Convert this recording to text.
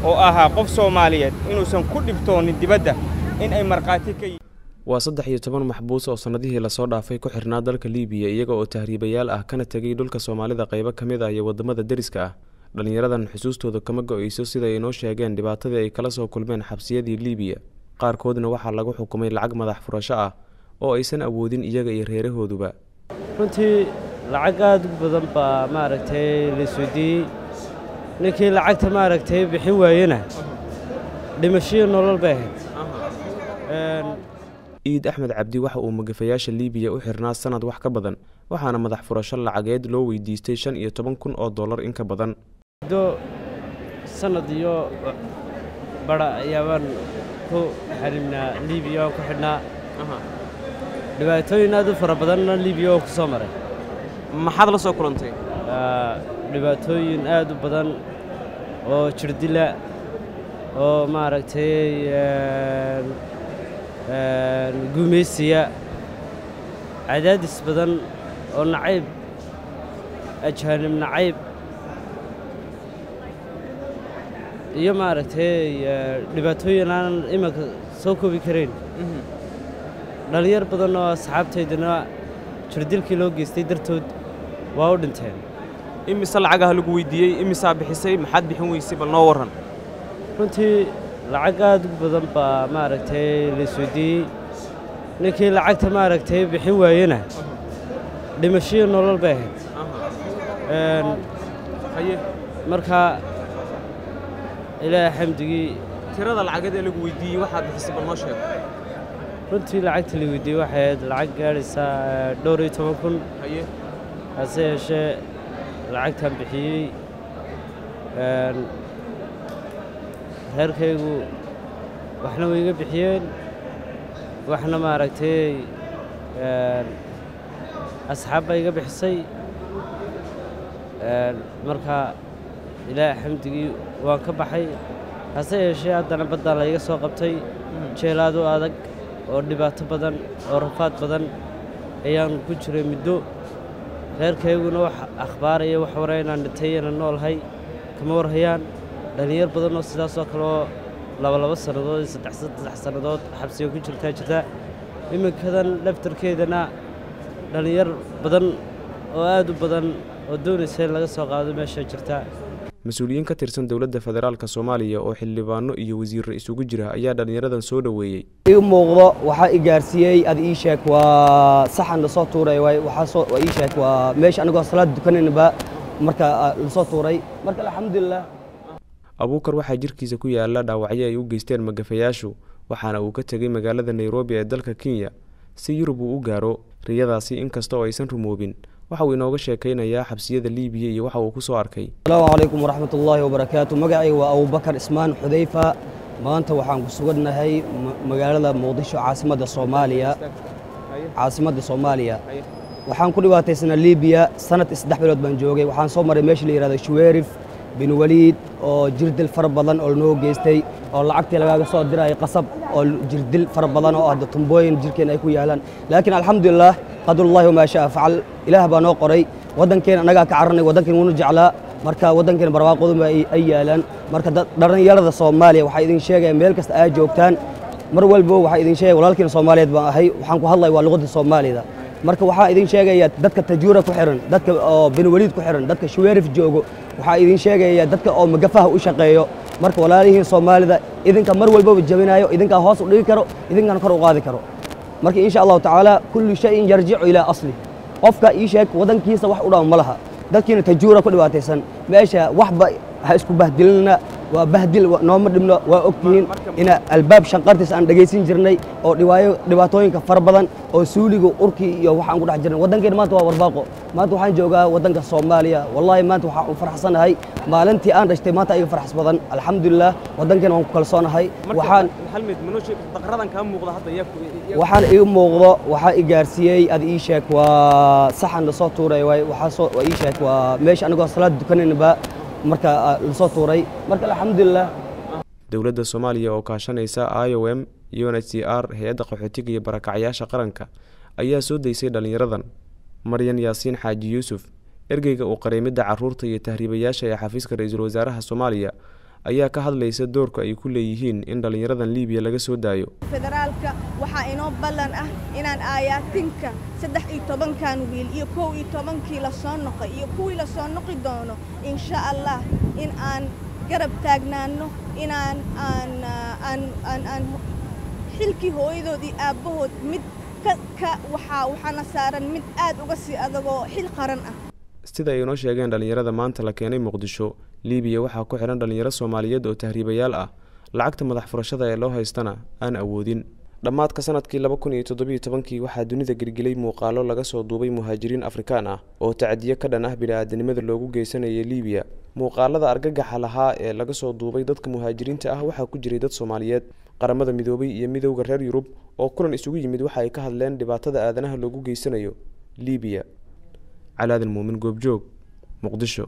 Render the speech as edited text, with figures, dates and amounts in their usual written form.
oo ahaa qof Soomaaliyeed inuusan ku dhibtoonin dibadda in ay marqaati ka waa 13 maxbuus oo sanadihii la soo dhaafay ku xirnaa dalka Liibiya iyaga oo tahriibayaal ah kana tagay dhulka Soomaalida qaybo kamid ah iyo wadamada dariska ah dhalinyaradan xusuustooda kama go'ayso sida ay noo sheegeen dhibaatadii ay kala soo kulmeen xabsiyadii Liibiya qaarkoodna waxa lagu xukumay lacag madax furasho ah oo aysan awoodin iyaga iyo reerahooduba runtii lacag aad u badan baa maaragtay la suudiyay ninkii lacagta maaragtay bixin waayena dhimasho nolol bay ahayd Iid Axmed Cabdi waxa uu magafayaasha Liibiya u xirnaa sanad wax ka badan waxaana madax furasho lacageed loo weydiistay $15,000 in ka badan sanad iyo bara ayaan ku xarimnaa Liibiya ku xidhnaa dhibaatooyin aad u fara badan Liibiya ku soo maray maxaad la soo kulantay dhibaatooyin aad u badan oo jirdila oo maaragtay gumeysiya cadaadis badan oo nacayb ajaanib nacayb iyo maaragtay dhibaatooyin aan imanka soo koobi kareyn dhalinyar badan oo asxaabteydana jirdilkii loo geystay dartood waa u dhinteen imisa lacagaha lagu weydiiyey imisa bixisay maxaad bixin weysay bal noo waran runtii lacag aad u badan baa maaragtay la suudiyay ninkii lacagta maaragtay bixin waayena dhimasho nolol bay ahayd marka ilaahay xamdigii tirada lacageed ee lagu weydiiyey waxaad bixisay bal noo sheeg runtii lacagta la weydiiyey waxay ahayd lacag gaadhaysa $12,000 hase yeeshee lacagtan bixiyey reerkaygu waxna way iga bixiyeen waxna maaragtay asxaab bay iga bixisay marka ilaahay xamdigii waan ka baxay hase yeeshee haddana badda la iga soo qabtay jeelaad u adag oo dhibaato badan oo rafaad badan ayaan ku jiray muddo reerkayguna wax akhbaaraya wax waraa inaan dhintay inaan noolahay kama warhayaan dhalinyar badan oo sidaas oo kale oo laba sannadood iyo saddex sannadood xabsiga ku jirta iminkadan laftarkeedana dhalinyar badan oo aad u badan oo doonaysa in laga soo qaado meesha jirta mas'uuliyiin ka tirsan dawladda federaalka Soomaaliya oo xildhibaano iyo wasiirro isugu jira ayaa dhalinyaradan soo dhaweeyay muuqdo waxa i gaarsiiyay ad ii sheeg waa saxan la soo tuuray waxa soo ii sheeg waa meesha anagoo salaad dukanayna marka la soo tuuray marka alxamdulillah Abuukar waxa jirkiisa ku yaala dhaawacyo ay u geysteen magafayaashu waxaana uu ka tagay magaalada Nairobi ee dalka Kenya si Yurub uu u gaaro riyadaasi inkastoo aysan rumoobin waxa uu inooga sheekaynayaa xabsiyada Liibiya iyo waxa uu ku soo arkay Assalaamu calaykum waraxmatullaahi wabarakaatuh magacaygu waa Abuubakar Ismaan Xudayfa maanta waxaan ku suganahay magaalada Muqdisho caasimadda Soomaaliya waxaan ku dhibaataysanaa Liibiya sanad 3 bilood baan joogay waxaan soo maray meesha la yiraahdo Shuweerif bin Waliid oo jirdil far badan oo noo geystay oo lacagtii lagaga soo diray qasab oo jirdil far badan oo ah tumbooyin jirkeen ay ku yaalaan laakiin alxamdulillah qadullahi ma shaa facal ilaah baa noo qoray wadankeena anaga ka carnay wadankeena wuu jeclaa marka wadankeena barwaaqadu ay yaalaan marka dhalinyarada Soomaaliya waxa idin sheegay meel kasta ay joogtaan mar walba waxa idin sheegay walaalkeen Soomaaliyeed baan ahay waxaan ku hadlay waa luqadda Soomaalida marka waxa idin sheegaya dadka tajuura ku xiran dadka oo bin Waliid ku xiran dadka Shuweerif joogo waxa idin sheegaya dadka oo magafaha u shaqeeyo marka walaalihiin Soomaalida idinka mar walba jabinayo idinka hoos u dhigi karo idinkan kor u qaadi karo marka insha Allah taala kullu shay yarji'u ila asli qofka ii sheeg wadankiisa wax u dhaw malaha dadkiina tajuura ku dhibaataysan meesha waxba ha isku bahdilna waa bahdil nooma dhibno waa ogtihiin ina albaab shanqartiis aan dhageysin jirnay oo dhibaatooyinka far badan oo suuliga urki iyo waxaan ku dhex jirnay wadankeena maanta waa warbaaqo maanta waxaan joogaa wadanka Soomaaliya wallahi maanta waxaan u faraxsanahay maalintii aan dhashtay maanta iga faraxs badan alxamdulillah wadankeena waan ku kalsoonahay waxaan halmid manooshi daqradan ka muuqda hadda waxaan ii muuqdo waxa i gaarsiiyay ad ii sheeg waa saxan la soo tuuray waxa soo ii sheeg waa meesha anagoo salaad dukanayna marka la soo tuuray marka alxamdulillah dawladda Soomaaliya oo kaashanaysa IOM UNHCR hay'adda qaxootiga iyo barakacyaasha qaranka ayaa soo deysay dhalinyaradan Maryan Yaasiin Xaaji Yuusuf ergeyga uu qareemida carruurta iyo tahriibayaasha ee xafiiska ra'iisul wasaaraha Soomaaliya ayaa ka hadlaysa doorka ay ku leeyihiin in dhalinyaradan Liibiya laga soo daayo. Federaalka waxaa inoo ballan ah inaan aayaatinka 13 wiil iyo 12 la soo noqay iyo kuwii la soo noqi doono insha Allah in aan garab taagnaano inaan xilkii hooyadoodii aabahood mid waxaana saaran mid aad uga sii adagoo xil qaran ah. Sida ay inoo sheegeen dhalinyarada maanta la keenay Muqdisho, Liibiya waxaa ku xiran dhalinyaro Soomaaliyeed oo tahriibayaal ah, lacagta madax furashada ee loo haystana aan awoodin. Dhammaadka sanadkii 2017 waxaa dunida gelgelay muuqaalo laga soo duubay muhaajiriin Afrikaan ah oo tacadiye ka dhan ah bini'aadanimada loogu geysanayay Liibiya. Muuqaalada argagaxa lahaa ee laga soo duubay dadka muhaajiriinta ah waxaa ku jiray dad Soomaaliyeed. Qaramada Midoobay iyo Midowga reer Yurub oo kulan isugu yimid waxa ay ka hadleen dhibaatada aadanaha loogu geysanayo Liibiya. Calaad Muumin Goobjoog, Muqdisho.